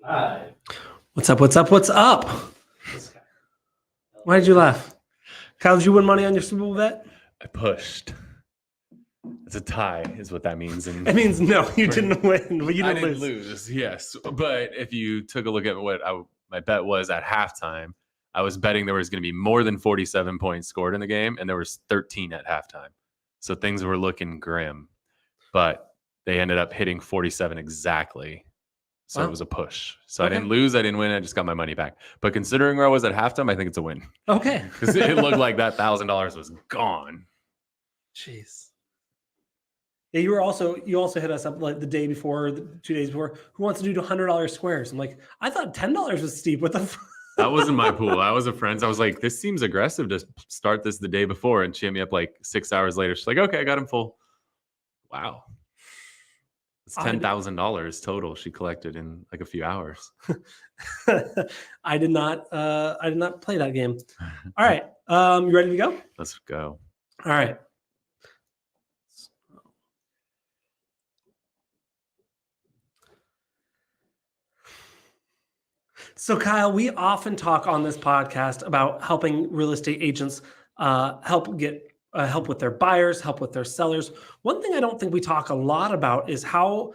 Live. What's up? What's up? What's up? Why did you laugh? Kyle, did you win money on your Super Bowl bet? I pushed. It's a tie, is what that means. And It means no, you didn't win, but you I didn't didn't lose. lose. Yes. But if you took a look at what my bet was at halftime, I was betting there was going to be more than 47 points scored in the game, and there was 13 at halftime. So things were looking grim. But they ended up hitting 47 exactly. So It was a push. So I didn't lose. I didn't win. I just got my money back. But considering where I was at halftime, I think it's a win. Okay. Because it looked like that $1,000 was gone. Jeez. Yeah, you also hit us up like the day before, 2 days before. Who wants to do $100 squares? I'm like, I thought $10 was steep. What the? That wasn't my pool. I was a friend's. I was like, this seems aggressive to start this the day before, and she hit me up like 6 hours later. She's like, okay, I got him full. Wow. It's $10,000 total she collected in like a few hours. I did not play that game. All right. You ready to go? Let's go. All right. So Kyle, we often talk on this podcast about helping real estate agents help with their buyers, help with their sellers. One thing I don't think we talk a lot about is how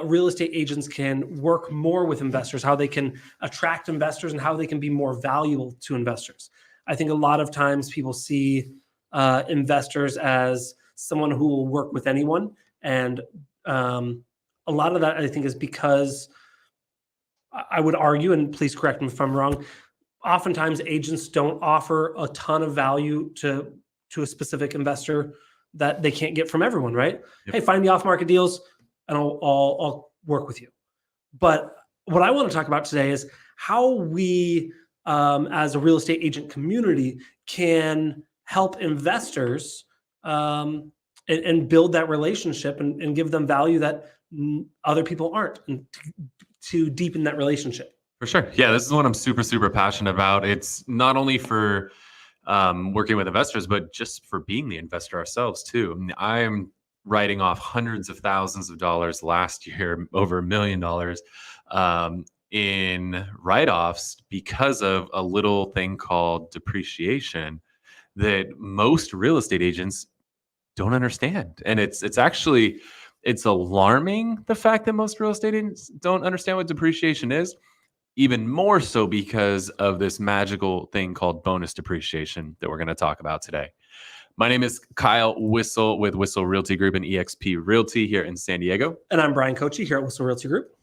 real estate agents can work more with investors, how they can attract investors, and how they can be more valuable to investors. I think a lot of times people see investors as someone who will work with anyone. And a lot of that, I think, is because I would argue, and please correct me if I'm wrong, oftentimes agents don't offer a ton of value to a specific investor that they can't get from everyone, right? Yep. Hey, find the off-market deals and I'll work with you. But what I want to talk about today is how we, as a real estate agent community, can help investors and build that relationship and give them value that other people aren't, and to deepen that relationship. For sure. Yeah, this is what I'm super, super passionate about. It's not only for working with investors, but just for being the investor ourselves too. I mean, I'm writing off hundreds of thousands of dollars last year, over $1 million in write-offs because of a little thing called depreciation that most real estate agents don't understand. And it's alarming, the fact that most real estate agents don't understand what depreciation is, even more so because of this magical thing called bonus depreciation that we're going to talk about today. My name is Kyle Whissel with Whissel Realty Group and eXp Realty here in San Diego. And I'm Brian Kochi here at Whissel Realty Group.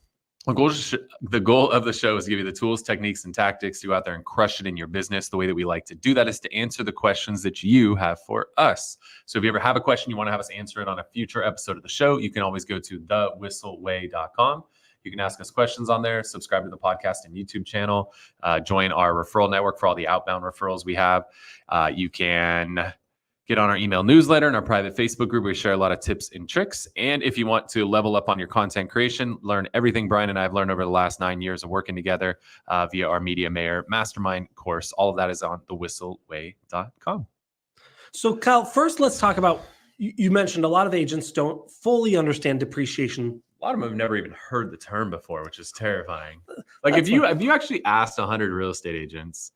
The goal of the show is to give you the tools, techniques, and tactics to go out there and crush it in your business. The way that we like to do that is to answer the questions that you have for us. So if you ever have a question, you want to have us answer it on a future episode of the show, you can always go to thewhisselway.com. You can ask us questions on there, subscribe to the podcast and YouTube channel, join our referral network for all the outbound referrals we have. You can get on our email newsletter and our private Facebook group. We share a lot of tips and tricks. And if you want to level up on your content creation, learn everything Brian and I have learned over the last 9 years of working together via our Media Mayor Mastermind course, all of that is on thewhisselway.com. So Kyle, first let's talk about, you mentioned a lot of agents don't fully understand depreciation. A lot of them have never even heard the term before, which is terrifying. Like if you actually asked 100 real estate agents,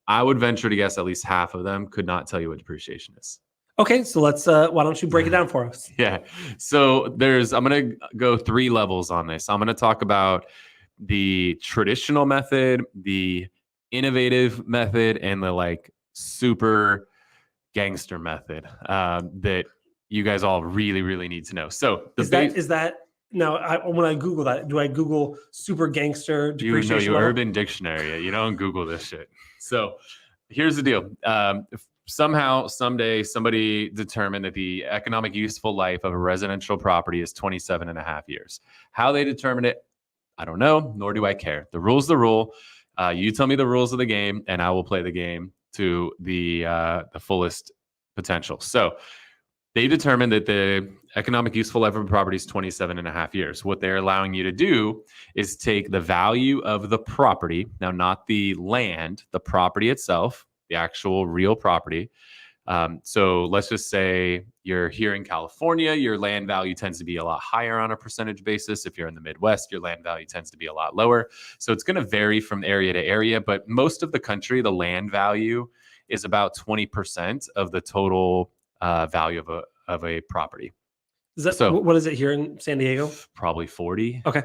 I would venture to guess at least half of them could not tell you what depreciation is. Okay, so let's. Why don't you break it down for us? Yeah. So I'm going to go 3 levels on this. I'm going to talk about the traditional method, the innovative method, and the like super gangster method that you guys all really, really need to know. So is that now? When I Google that, do I Google super gangster depreciation? You Urban Dictionary. You don't Google this shit. So here's the deal. If somehow, someday, somebody determined that the economic useful life of a residential property is 27 and a half years. How they determine it, I don't know, nor do I care. The rule's the rule. You tell me the rules of the game, and I will play the game to the fullest potential. So they determined that the economic useful life of a property is 27 and a half years. What they're allowing you to do is take the value of the property, now not the land, the property itself, the actual real property, So let's just say you're here in California, your land value tends to be a lot higher on a percentage basis. If you're in the Midwest, your land value tends to be a lot lower. So it's going to vary from area to area, but most of the country, the land value is about 20% of the total value of a property. Is that So what is it here in San Diego? probably 40, Okay.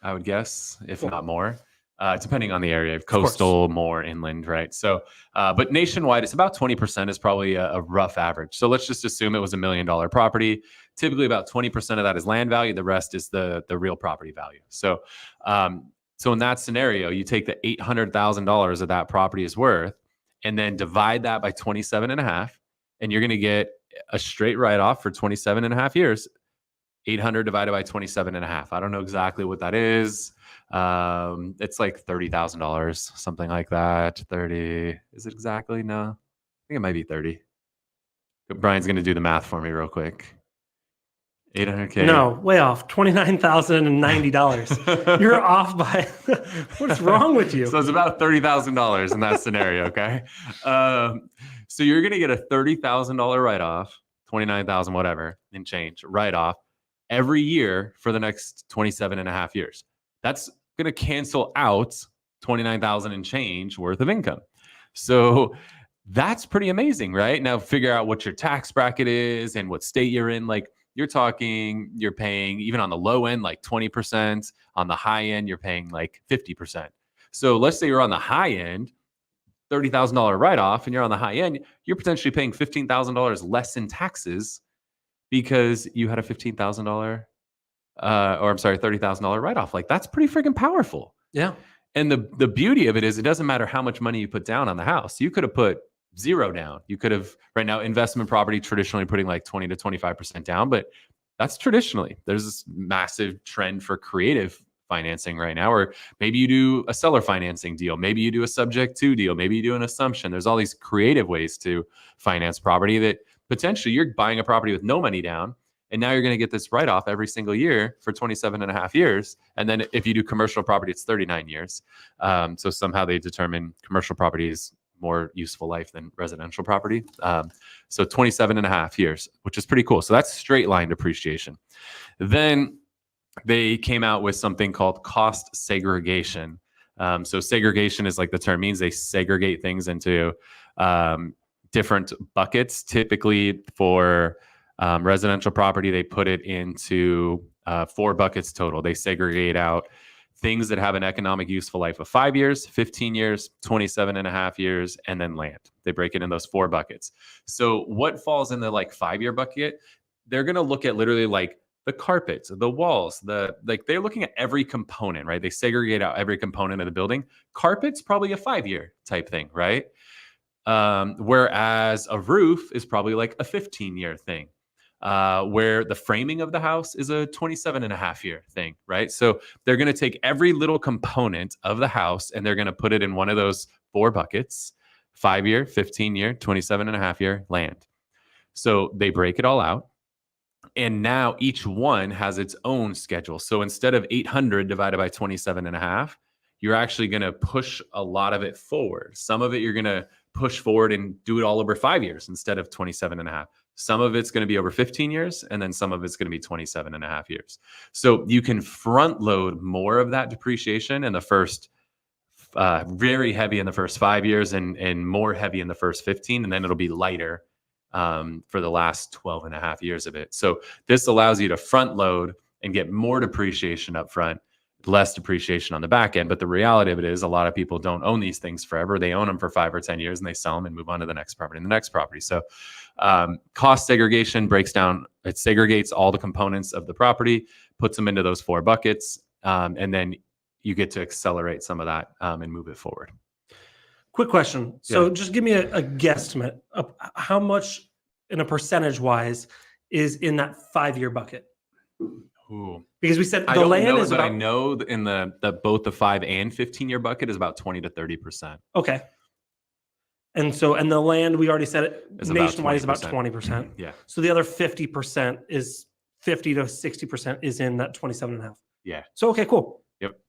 I would guess, if Cool. not more, depending on the area, course. coastal, more inland, right? So, but nationwide, it's about 20% is probably a rough average. So let's just assume it was $1 million property. Typically about 20% of that is land value. The rest is the real property value. So, so in that scenario, you take the $800,000 that that property is worth and then divide that by 27 and a half, and you're going to get a straight write-off for 27 and a half years. 800 divided by 27 and a half. I don't know exactly what that is. It's like $30,000, something like that. 30. Is it exactly? No, I think it might be 30. Brian's going to do the math for me real quick. 800K. No, way off. $29,090. You're off by what's wrong with you? So it's about $30,000 in that scenario. Okay. So you're going to get a $30,000 write-off, 29,000, whatever, and change write-off every year for the next 27 and a half years. That's going to cancel out 29,000 and change worth of income. So that's pretty amazing, right? Now figure out what your tax bracket is and what state you're in. Like you're paying even on the low end, like 20%. On the high end, you're paying like 50%. So let's say you're on the high end, $30,000 write-off, and you're on the high end, you're potentially paying $15,000 less in taxes because you had a $30,000 write-off. Like that's pretty freaking powerful. Yeah. And the beauty of it is it doesn't matter how much money you put down on the house. You could have put zero down. You could have, right now, investment property traditionally putting like 20 to 25% down, but that's traditionally. There's this massive trend for creative financing right now, or maybe you do a seller financing deal. Maybe you do a subject to deal. Maybe you do an assumption. There's all these creative ways to finance property that potentially you're buying a property with no money down. And now you're going to get this write-off every single year for 27 and a half years. And then if you do commercial property, it's 39 years. So somehow they determine commercial property is more useful life than residential property. So 27 and a half years, which is pretty cool. So that's straight line depreciation. Then they came out with something called cost segregation. So segregation is like the term means, they segregate things into different buckets. Typically for residential property, they put it into 4 buckets total. They segregate out things that have an economic useful life of 5 years, 15 years, 27 and a half years, and then land. They break it in those 4 buckets. So what falls in the like 5-year bucket? They're going to look at literally like the carpets, the walls, they're looking at every component, right? They segregate out every component of the building. Carpet's probably a 5-year type thing, right? Whereas a roof is probably like a 15-year thing. Where the framing of the house is a 27 and a half year thing, right? So they're going to take every little component of the house and they're going to put it in one of those 4 buckets: 5-year, 15-year, 27 and a half year land. So they break it all out. And now each one has its own schedule. So instead of 800 divided by 27 and a half, you're actually going to push a lot of it forward. Some of it you're going to push forward and do it all over 5 years instead of 27 and a half. Some of it's going to be over 15 years, and then some of it's going to be 27 and a half years. So you can front load more of that depreciation in the first, very heavy in the first 5 years and more heavy in the first 15, and then it'll be lighter for the last 12 and a half years of it. So this allows you to front load and get more depreciation up front, less depreciation on the back end. But the reality of it is a lot of people don't own these things forever. They own them for 5 or 10 years and they sell them and move on to the next property and the next property. So cost segregation breaks down, it segregates all the components of the property, puts them into those 4 buckets, and then you get to accelerate some of that and move it forward. Quick question. So just give me a guesstimate of how much in a percentage wise is in that 5-year bucket. Ooh. Because we said I the don't land know, is but about, I know in the both the 5 and 15-year bucket is about 20 to 30%. okay. And so, and the land, we already said it It's about nationwide is about 20%. 20%. Yeah. So the other 50% is 50 to 60% is in that 27 and a half. Yeah. So, okay, cool. Yep.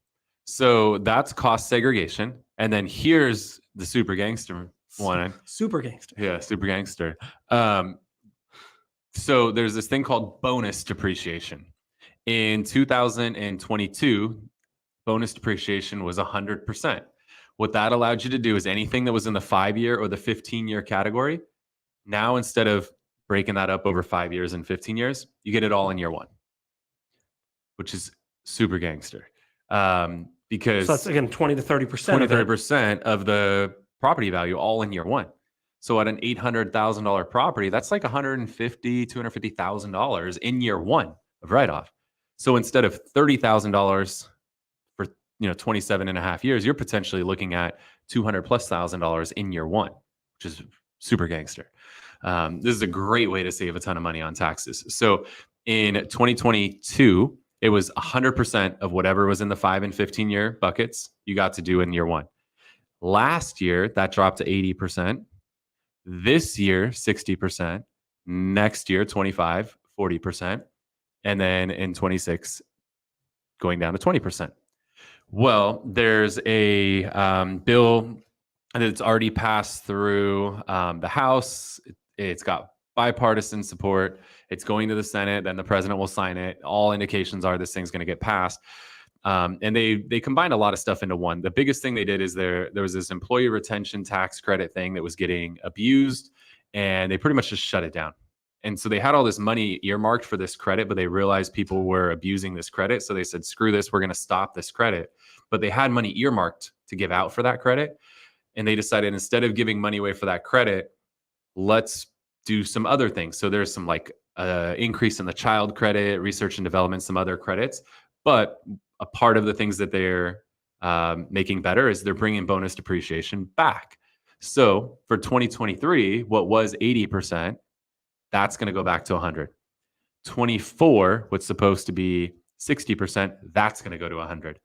So that's cost segregation. And then here's the super gangster One. Super gangster. Yeah, super gangster. So there's this thing called bonus depreciation. In 2022, bonus depreciation was 100%. What that allowed you to do is anything that was in the 5-year or the 15-year category, now instead of breaking that up over 5 years and 15 years, you get it all in year one, which is super gangster. Because So that's again 20 to 30%. 30% of the property value all in year one. So at an $800,000 property, that's like $150,000, $250,000 in year one of write-off. So instead of $30,000 for 27 and a half years, you're potentially looking at $200,000+ in year one, which is super gangster. This is a great way to save a ton of money on taxes. So in 2022, it was 100% of whatever was in the 5 and 15-year buckets you got to do in year one. Last year, that dropped to 80%. This year, 60%. Next year, 25, 40%. And then in 26, going down to 20%. Well, there's a bill that's already passed through the House. It's got bipartisan support. It's going to the Senate. Then the president will sign it. All indications are this thing's going to get passed. And they combined a lot of stuff into one. The biggest thing they did is there was this employee retention tax credit thing that was getting abused, and they pretty much just shut it down. And so they had all this money earmarked for this credit, but they realized people were abusing this credit. So they said, screw this, we're going to stop this credit. But they had money earmarked to give out for that credit. And they decided instead of giving money away for that credit, let's do some other things. So there's some like increase in the child credit, research and development, some other credits. But a part of the things that they're making better is they're bringing bonus depreciation back. So for 2023, what was 80%, that's going to go back to 100. 24, what's supposed to be 60%, that's going to go to 100.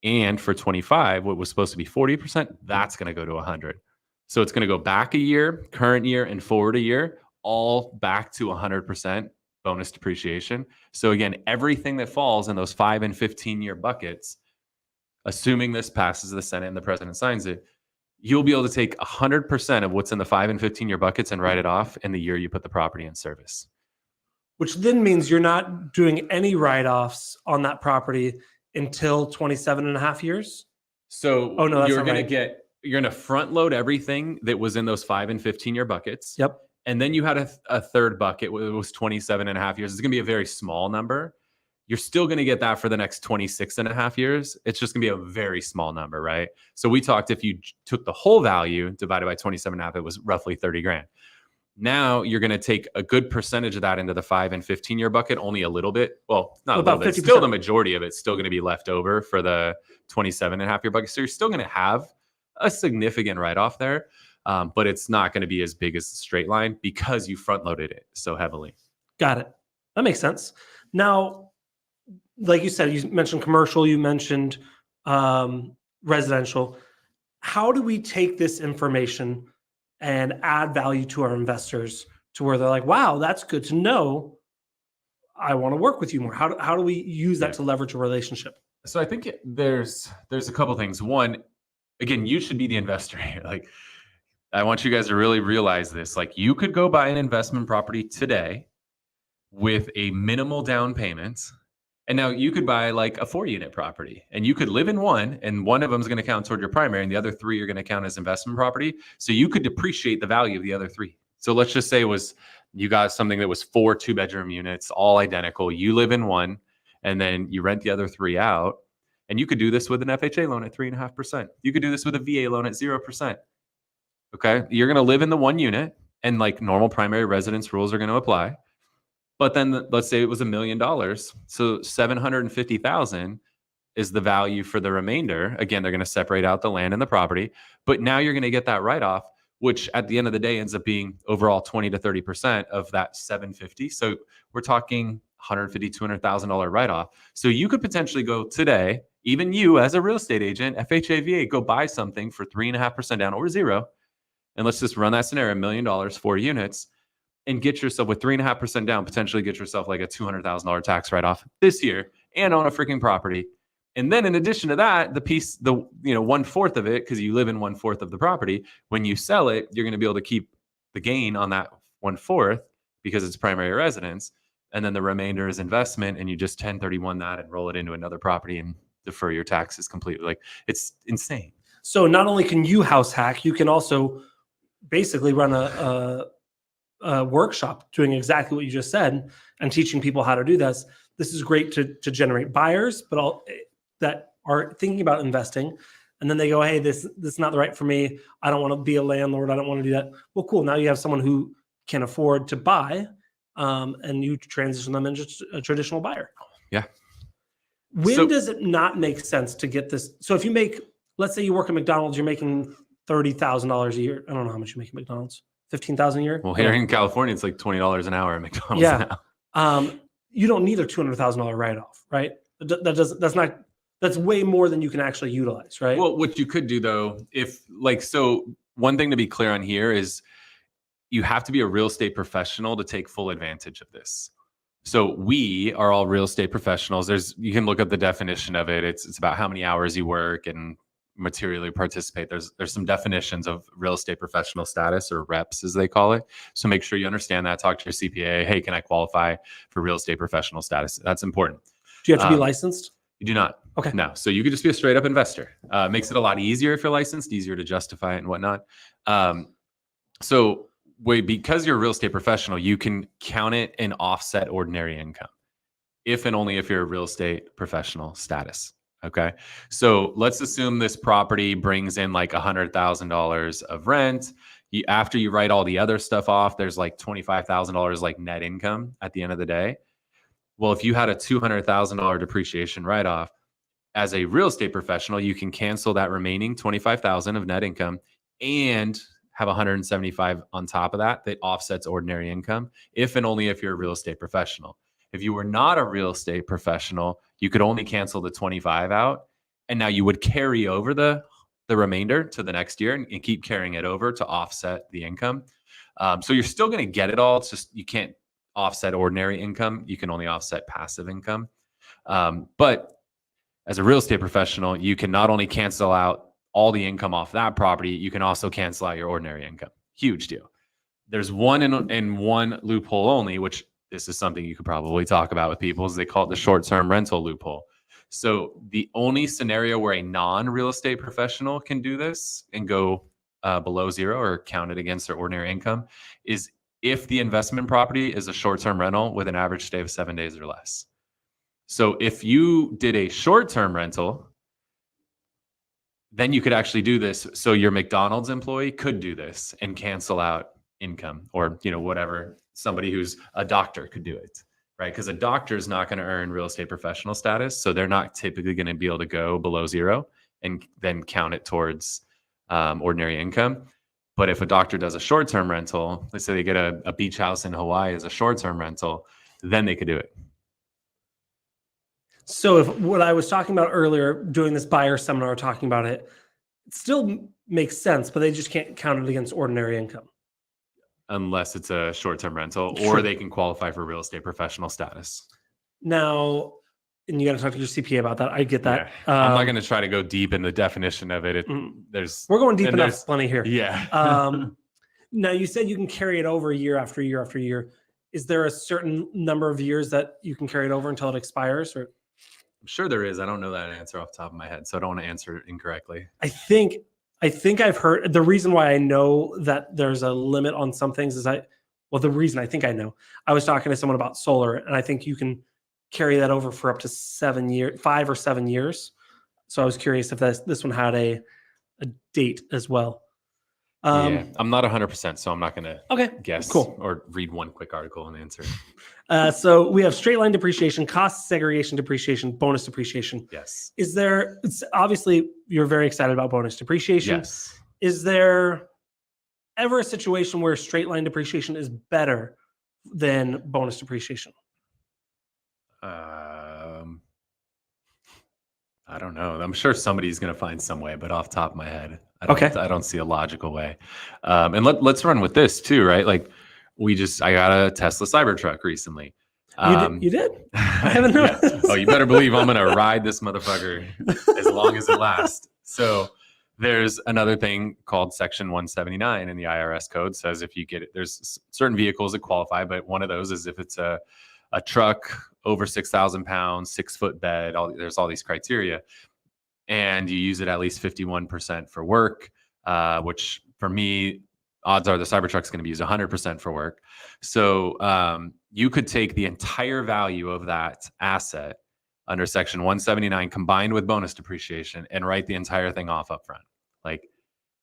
And for 25, what was supposed to be 40%, that's going to go to 100. So it's going to go back a year, current year, and forward a year, all back to 100% bonus depreciation. So again, everything that falls in those 5 and 15-year buckets, assuming this passes the Senate and the president signs it, you'll be able to take 100% of what's in the 5 and 15-year buckets and write it off in the year you put the property in service. Which then means you're not doing any write-offs on that property until 27 and a half years? So that's you're not going right. you're going to front load everything that was in those 5 and 15-year buckets. Yep. And then you had a third bucket, it was 27 and a half years. It's going to be a very small number. You're still going to get that for the next 26 and a half years. It's just going to be a very small number, right? So we talked, if you took the whole value divided by 27 and a half, it was roughly 30 grand. Now you're going to take a good percentage of that into the 5 and 15-year bucket, only a little bit. Well, not About a little bit. 50%. Still the majority of it's still going to be left over for the 27 and a half year bucket. So you're still going to have a significant write-off there, but it's not going to be as big as the straight line because you front-loaded it so heavily. Got it. That makes sense. Now, like you said, you mentioned commercial, you mentioned residential. How do we take this information and add value to our investors to where they're like, wow, that's good to know. I want to work with you more. How do we use that to leverage a relationship? So I think there's a couple things. One, again, you should be the investor here. Like, I want you guys to really realize this. Like, you could go buy an investment property today with a minimal down payment. And now you could buy like a 4-unit property and you could live in one, and one of them is going to count toward your primary and the other 3 are going to count as investment property. So you could depreciate the value of the other 3. So let's just say you got something that was 4 2-bedroom units, all identical. You live in one and then you rent the other 3 out. And you could do this with an FHA loan at 3.5%. You could do this with a VA loan at 0%. Okay. You're going to live in the one unit and like normal primary residence rules are going to apply. But then let's say it was $1 million. So $750,000 is the value for the remainder. Again, they're going to separate out the land and the property, but now you're going to get that write-off, which at the end of the day ends up being overall 20 to 30% of that 750. So we're talking $150,000, $200,000 write-off. So you could potentially go today, even you as a real estate agent, FHA, VA, go buy something for 3.5% down or 0. And let's just run that scenario, $1 million, 4 units. And get yourself with 3.5% down, potentially get yourself like a $200,000 tax write-off this year and own a freaking property And then in addition to that, the 1/4 of it, because you live in 1/4 of the property, when you sell it, you're going to be able to keep the gain on that 1/4 because it's primary residence. And then the remainder is investment, and you just 1031 that and roll it into another property and defer your taxes completely. Like, it's insane. So not only can you house hack, you can also basically run a workshop doing exactly what you just said and teaching people how to do this. This is great to generate buyers, but all that are thinking about investing, and then they go, hey, this is not the right for me. I don't want to be a landlord. I don't want to do that. Well, cool. Now you have someone who can afford to buy, and you transition them into a traditional buyer. Yeah. When does it not make sense to get this? So if you make, let's say you work at McDonald's, you're making $30,000 a year. I don't know how much you make at McDonald's. 15,000 a year. Well, here in California, it's like $20 an hour at McDonald's now. You don't need a $200,000 write-off, right? That's way more than you can actually utilize, right? Well, what you could do though, one thing to be clear on here is you have to be a real estate professional to take full advantage of this. So we are all real estate professionals. You can look up the definition of it. It's about how many hours you work and materially participate. There's some definitions of real estate professional status, or reps as they call it. So make sure you understand that. Talk to your CPA. Hey, can I qualify for real estate professional status? That's important. Do you have to be licensed? You do not. Okay. No. So you could just be a straight up investor. Makes it a lot easier if you're licensed, easier to justify it and whatnot. Because you're a real estate professional, you can count it and offset ordinary income if and only if you're a real estate professional status. Okay. So let's assume this property brings in like $100,000 of rent. After you write all the other stuff off, there's like $25,000 like net income at the end of the day. Well, if you had a $200,000 depreciation write-off, as a real estate professional, you can cancel that remaining $25,000 of net income and have $175 on top of that offsets ordinary income, if and only if you're a real estate professional. If you were not a real estate professional, you could only cancel the 25 out, and now you would carry over the remainder to the next year and keep carrying it over to offset the income. So you're still going to get it all. It's just you can't offset ordinary income. You can only offset passive income. But as a real estate professional, you can not only cancel out all the income off that property, you can also cancel out your ordinary income. Huge deal. There's one loophole only, which this is something you could probably talk about with people, is they call it the short-term rental loophole. So the only scenario where a non-real estate professional can do this and go below zero or count it against their ordinary income is if the investment property is a short-term rental with an average stay of 7 days or less. So if you did a short-term rental, then you could actually do this. So your McDonald's employee could do this and cancel out income, or whatever. Somebody who's a doctor could do it, right? Because a doctor is not going to earn real estate professional status, so they're not typically going to be able to go below zero and then count it towards ordinary income. But if a doctor does a short-term rental, let's say they get a beach house in Hawaii as a short-term rental, then they could do it. So if what I was talking about earlier, doing this buyer seminar, talking about it still makes sense, but they just can't count it against ordinary income. Unless it's a short-term rental, or they can qualify for real estate professional status. Now, and you got to talk to your CPA about that. I get that. Yeah. I'm not going to try to go deep in the definition of it. We're going deep enough, plenty here. Yeah. Now, you said you can carry it over year after year after year. Is there a certain number of years that you can carry it over until it expires? Or I'm sure there is. I don't know that answer off the top of my head, so I don't want to answer it incorrectly. I think I've heard, the reason why I know that there's a limit on some things is the reason I think I know, I was talking to someone about solar, and I think you can carry that over for up to 5 or 7 years. So I was curious if this one had a date as well. Yeah, I'm not 100%, so I'm not going to guess or read one quick article and answer. So we have straight line depreciation, cost segregation depreciation, bonus depreciation. Yes. Obviously you're very excited about bonus depreciation. Yes. Is there ever a situation where straight line depreciation is better than bonus depreciation? I don't know. I'm sure somebody's going to find some way, but off the top of my head, I don't see a logical way. And let's run with this too, right? Like I got a Tesla Cybertruck recently. You did? I haven't Yeah. noticed. Oh, you better believe I'm going to ride this motherfucker as long as it lasts. So there's another thing called Section 179 in the IRS code. Says if you get it, there's certain vehicles that qualify, but one of those is if it's a truck over 6,000 pounds, 6-foot bed, there's all these criteria. And you use it at least 51% for work, which for me, odds are the Cybertruck's going to be used 100% for work. So you could take the entire value of that asset under Section 179 combined with bonus depreciation and write the entire thing off up front, like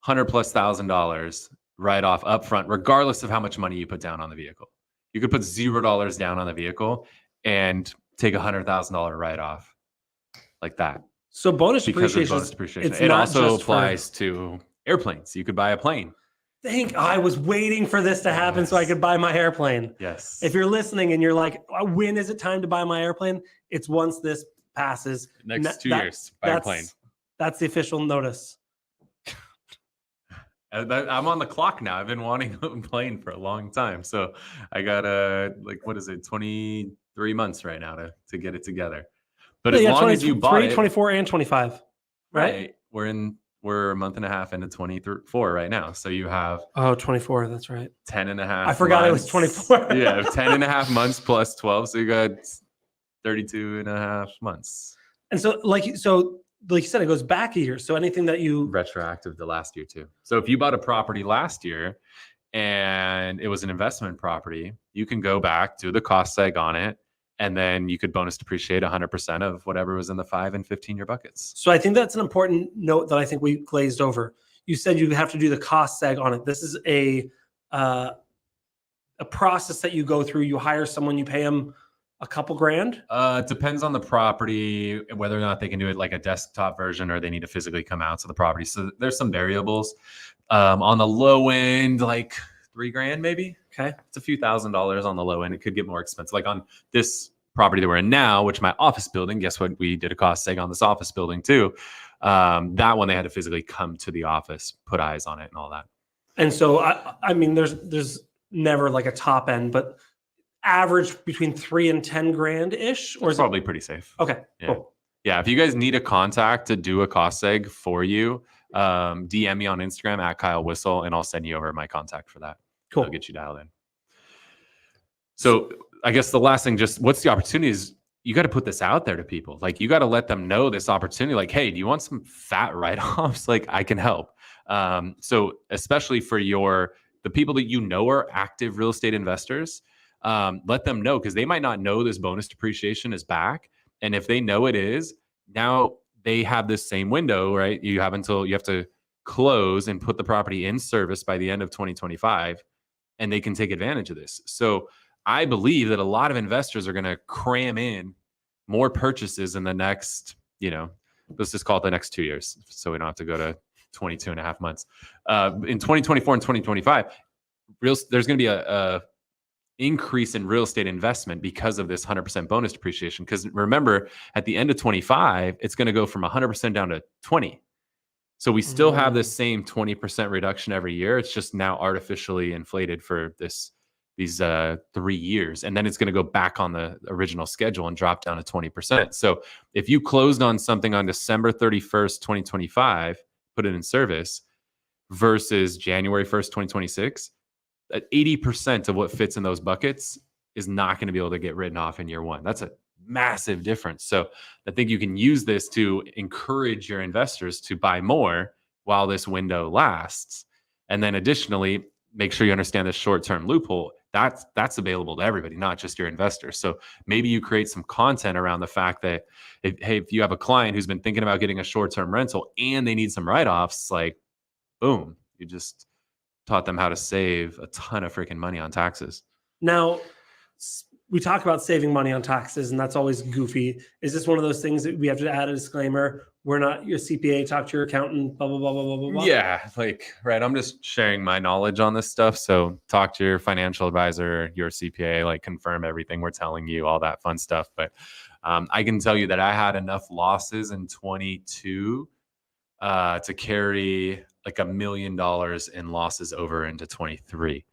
$100,000+ right off up front, regardless of how much money you put down on the vehicle. You could put $0 down on the vehicle and take $100,000 write off like that. So bonus Because of depreciation, bonus depreciation. it's It not also just applies to airplanes. You could buy a plane. I was waiting for this to happen so I could buy my airplane. Yes. If you're listening and you're like, when is it time to buy my airplane? It's once this passes. Next 2 years, buy a plane. That's the official notice. I'm on the clock now. I've been wanting a plane for a long time. So I got 23 months right now to get it together. But as long as you bought it, 24 and 25, right? We're a month and a half into 24 right now. So you have 24, that's right. 10 and a half. I forgot months. it was 24. Yeah, 10 and a half months plus 12. So you got 32 and a half months. And so like you said, it goes back a year. So anything that you retroactive to last year too. So if you bought a property last year and it was an investment property, you can go back, do the cost seg on it, and then you could bonus depreciate 100% of whatever was in the 5 and 15-year buckets. So I think that's an important note that I think we glazed over. You said you have to do the cost seg on it. This is a process that you go through. You hire someone, you pay them a couple grand. It depends on the property, whether or not they can do it like a desktop version or they need to physically come out to the property. So there's some variables. On the low end, like $3,000 maybe. Okay. It's a few $1,000s on the low end. It could get more expensive. Like on this property that we're in now, which my office building, guess what? We did a cost seg on this office building too. That one, they had to physically come to the office, put eyes on it and all that. And so, I mean, there's never like a top end, but average between 3 and 10 grand ish, or is probably pretty safe. Okay. Yeah. Cool. Yeah. If you guys need a contact to do a cost seg for you, DM me on Instagram at Kyle Whissel, and I'll send you over my contact for that. Cool. I'll get you dialed in. So I guess the last thing, just what's the opportunity is you got to put this out there to people. Like you got to let them know this opportunity. Like, hey, do you want some fat write-offs? Like I can help. So especially for the people that you know are active real estate investors, let them know, because they might not know this bonus depreciation is back. And if they know it is, now they have this same window, right? You have to close and put the property in service by the end of 2025, and they can take advantage of this. So I believe that a lot of investors are going to cram in more purchases in the next, let's just call it the next 2 years, so we don't have to go to 22 and a half months. In 2024 and 2025, there's going to be a increase in real estate investment because of this 100% bonus depreciation. Because remember, at the end of 25, it's going to go from 100% down to 20. So we still have this same 20% reduction every year. It's just now artificially inflated for these 3 years. And then it's going to go back on the original schedule and drop down to 20%. So if you closed on something on December 31st, 2025, put it in service, versus January 1st, 2026, that 80% of what fits in those buckets is not going to be able to get written off in year one. That's a massive difference. So I think you can use this to encourage your investors to buy more while this window lasts. And then additionally, make sure you understand the short-term loophole. That's available to everybody, not just your investors. So maybe you create some content around the fact that if you have a client who's been thinking about getting a short-term rental and they need some write-offs, like boom, you just taught them how to save a ton of freaking money on taxes. Now, we talk about saving money on taxes, and that's always goofy. Is this one of those things that we have to add a disclaimer? We're not your CPA, talk to your accountant, blah, blah, blah, blah, blah, blah, blah. Yeah, right. I'm just sharing my knowledge on this stuff. So talk to your financial advisor, your CPA, confirm everything we're telling you, all that fun stuff. But I can tell you that I had enough losses in 22 to carry $1 million in losses over into 23.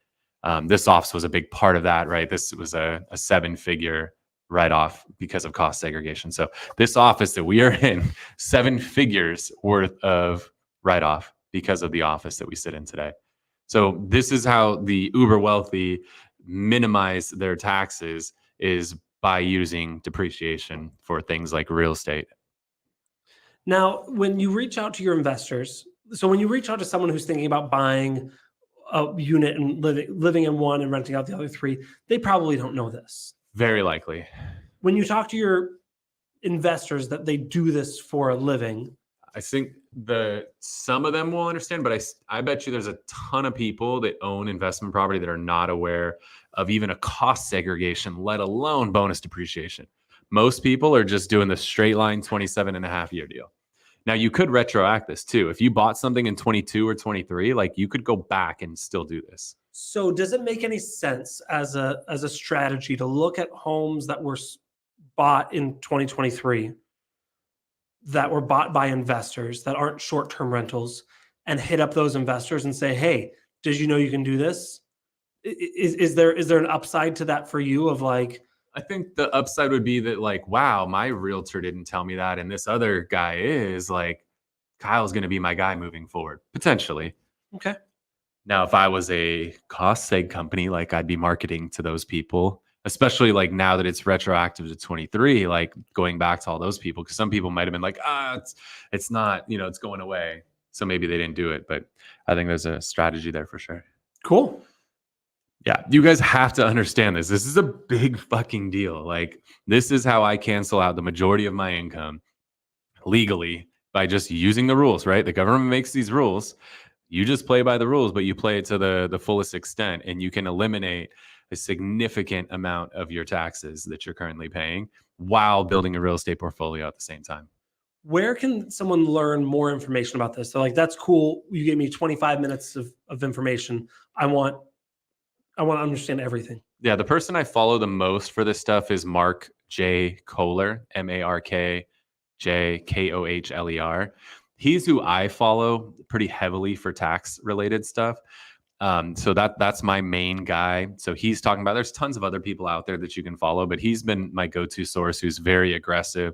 This office was a big part of that, right? This was a 7-figure write-off because of cost segregation. So this office that we are in, 7 figures worth of write-off because of the office that we sit in today. So this is how the uber wealthy minimize their taxes, is by using depreciation for things like real estate. Now, when you reach out to your investors, so when you reach out to someone who's thinking about buying a unit and living in one and renting out the other three, they probably don't know this. Very likely. When you talk to your investors that they do this for a living, I think some of them will understand, but I bet you there's a ton of people that own investment property that are not aware of even a cost segregation, let alone bonus depreciation. Most people are just doing the straight line 27.5-year deal. Now, you could retroact this too. If you bought something in 22 or 23, like, you could go back and still do this. so does it make any sense as a strategy to look at homes that were bought in 2023 that were bought by investors that aren't short-term rentals and hit up those investors and say, "Hey, did you know you can do this?" Is there an upside to that for you of like, I think the upside would be that, like, wow, my realtor didn't tell me that, and this other guy is like, Kyle's going to be my guy moving forward, potentially. okay, Now, if I was a cost seg company, like, I'd be marketing to those people, especially like now that it's retroactive to 23, like going back to all those people, because some people might have been like, it's not, it's going away. So maybe they didn't do it, but I think there's a strategy there for sure. cool. Yeah, you guys have to understand this. This is a big fucking deal. Like, this is how I cancel out the majority of my income legally, by just using the rules, right? The government makes these rules. You just play by the rules, but you play it to the fullest extent, and you can eliminate a significant amount of your taxes that you're currently paying while building a real estate portfolio at the same time. Where can someone learn more information about this? So like, that's cool. You gave me 25 minutes of information. I want to understand everything. Yeah, the person I follow the most for this stuff is Mark J. Kohler, MarkJKohler. He's who I follow pretty heavily for tax related stuff. So that's my main guy. So he's talking about, there's tons of other people out there that you can follow, but he's been my go-to source, who's very aggressive.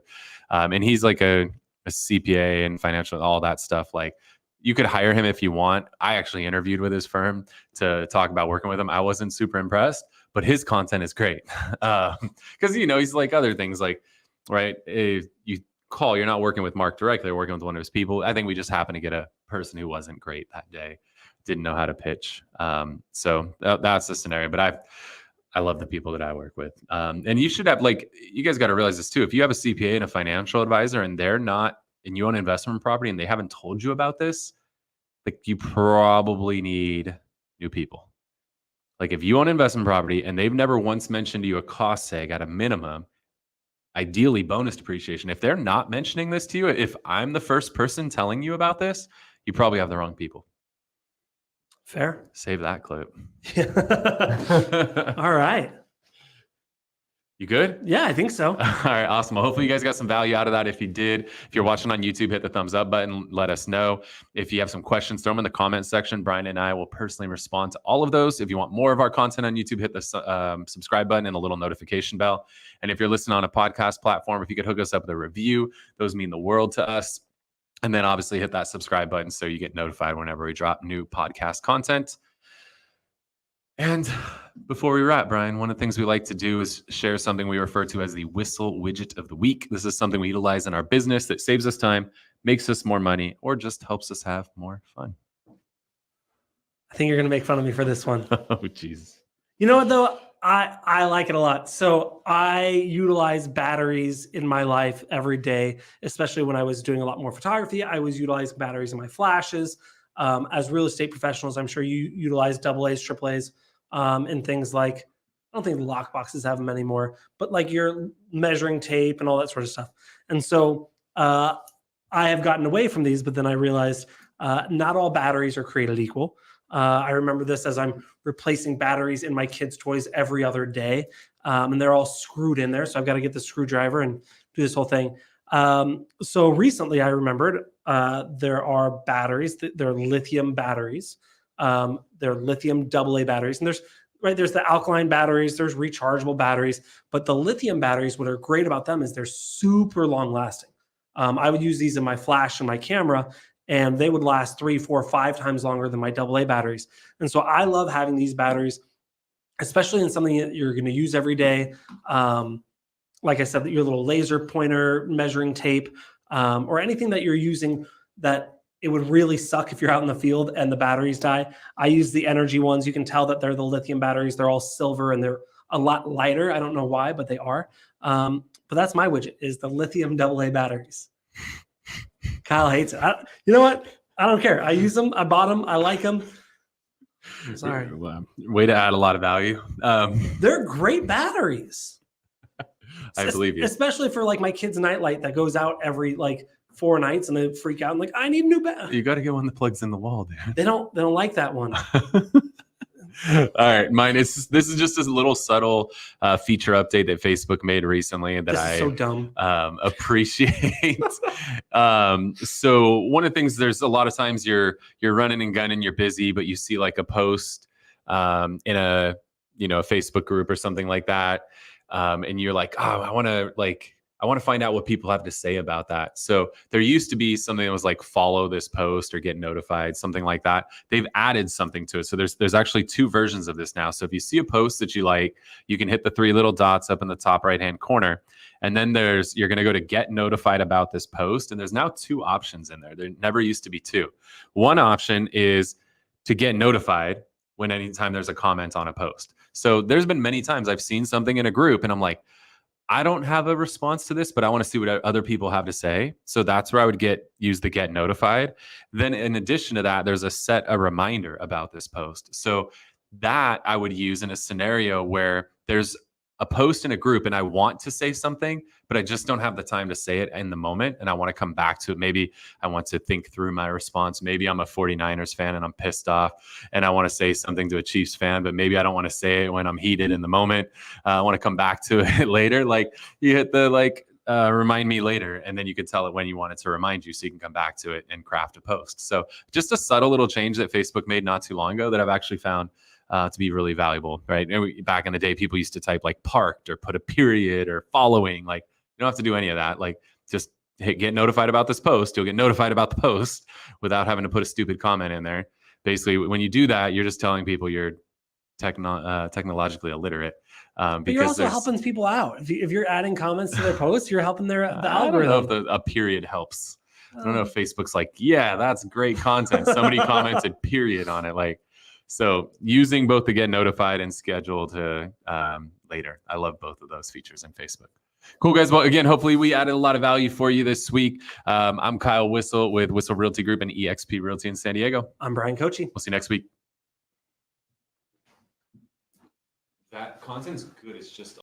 And he's like a CPA and financial, all that stuff. Like, you could hire him if you want. I actually interviewed with his firm to talk about working with him. I wasn't super impressed, but his content is great. Because, he's like other things, like, right, if you call, you're not working with Mark directly, you're working with one of his people. I think we just happened to get a person who wasn't great that day, didn't know how to pitch. So that's the scenario. But I love the people that I work with. And you should have, like, you guys got to realize this too. If you have a CPA and a financial advisor and they're not, and you own investment property and they haven't told you about this, like, you probably need new people. Like, if you own investment property and they've never once mentioned to you a cost seg at a minimum, ideally bonus depreciation, if they're not mentioning this to you, if I'm the first person telling you about this, you probably have the wrong people. Fair. Save that clip. All right. You good? Yeah, I think so. All right, awesome. Well, hopefully you guys got some value out of that. If you did, if you're watching on YouTube, hit the thumbs up button. Let us know. If you have some questions, throw them in the comments section. Brian and I will personally respond to all of those. If you want more of our content on YouTube, hit the subscribe button and a little notification bell. And if you're listening on a podcast platform, if you could hook us up with a review, those mean the world to us. And then obviously hit that subscribe button so you get notified whenever we drop new podcast content. And before we wrap, Brian, one of the things we like to do is share something we refer to as the Whissel widget of the week. This is something we utilize in our business that saves us time, makes us more money, or just helps us have more fun. I think you're going to make fun of me for this one. Oh, Jesus. You know what, though? I like it a lot. So I utilize batteries in my life every day, especially when I was doing a lot more photography. I was utilizing batteries in my flashes. As real estate professionals, I'm sure you utilize AA's, AAA's, and things like, I don't think lock boxes have them anymore, but like your measuring tape and all that sort of stuff. And so I have gotten away from these, but then I realized not all batteries are created equal. I remember this as I'm replacing batteries in my kids' toys every other day, and they're all screwed in there. So I've got to get the screwdriver and do this whole thing. So recently I remembered there are batteries, they're lithium batteries They're lithium AA batteries. And there's the alkaline batteries, there's rechargeable batteries, but the lithium batteries, what are great about them is they're super long lasting. I would use these in my flash and my camera, and they would last 3, 4, 5 times longer than my AA batteries. And so I love having these batteries, especially in something that you're going to use every day. Like I said, your little laser pointer measuring tape, or anything that you're using that it would really suck if you're out in the field and the batteries die. I use the energy ones. You can tell that they're the lithium batteries. They're all silver and they're a lot lighter. I don't know why, but they are. But that's my widget, is the lithium AA batteries. Kyle hates it. You know what? I don't care. I use them. I bought them. I like them. Sorry. Way to add a lot of value. They're great batteries. I believe you. Especially for like my kid's nightlight that goes out every like 4 nights, and they freak out. I'm like, I need a new battery. You got to get one that plugs in the wall, dude. They don't like that one. All right, mine. This is just a little subtle feature update that Facebook made recently that I so dumb. Appreciate. So one of the things, there's a lot of times you're running and gunning, you're busy, but you see like a post in a Facebook group or something like that, and you're like, oh, I want to find out what people have to say about that. So there used to be something that was like, follow this post or get notified, something like that. They've added something to it. So there's actually 2 versions of this now. So if you see a post that you like, you can hit the 3 little dots up in the top right-hand corner. And then you're going to go to get notified about this post. And there's now 2 options in there. There never used to be 2. One option is to get notified when anytime there's a comment on a post. So there's been many times I've seen something in a group and I'm like, I don't have a response to this, but I want to see what other people have to say. So that's where I would use the get notified. Then in addition to that, there's a reminder about this post. So that I would use in a scenario where there's a post in a group and I want to say something, but I just don't have the time to say it in the moment. And I want to come back to it. Maybe I want to think through my response. Maybe I'm a 49ers fan and I'm pissed off and I want to say something to a Chiefs fan, but maybe I don't want to say it when I'm heated in the moment. I want to come back to it later. Like you hit the remind me later, and then you can tell it when you want it to remind you so you can come back to it and craft a post. So just a subtle little change that Facebook made not too long ago that I've actually found to be really valuable, right? And back in the day, people used to type like parked or put a period or following. Like you don't have to do any of that. Like just get notified about this post. You'll get notified about the post without having to put a stupid comment in there. Basically, when you do that, you're just telling people you're technologically illiterate. But you're also helping people out. If you're adding comments to their posts, you're helping the algorithm. I don't know if a period helps. I don't know if Facebook's like, yeah, that's great content. Somebody commented period on it. So using both the get notified and schedule to later. I love both of those features in Facebook. Cool, guys. Well, again, hopefully we added a lot of value for you this week. I'm Kyle Whissel with Whissel Realty Group and eXp Realty in San Diego. I'm Brian Kochi. We'll see you next week. That content's good. It's just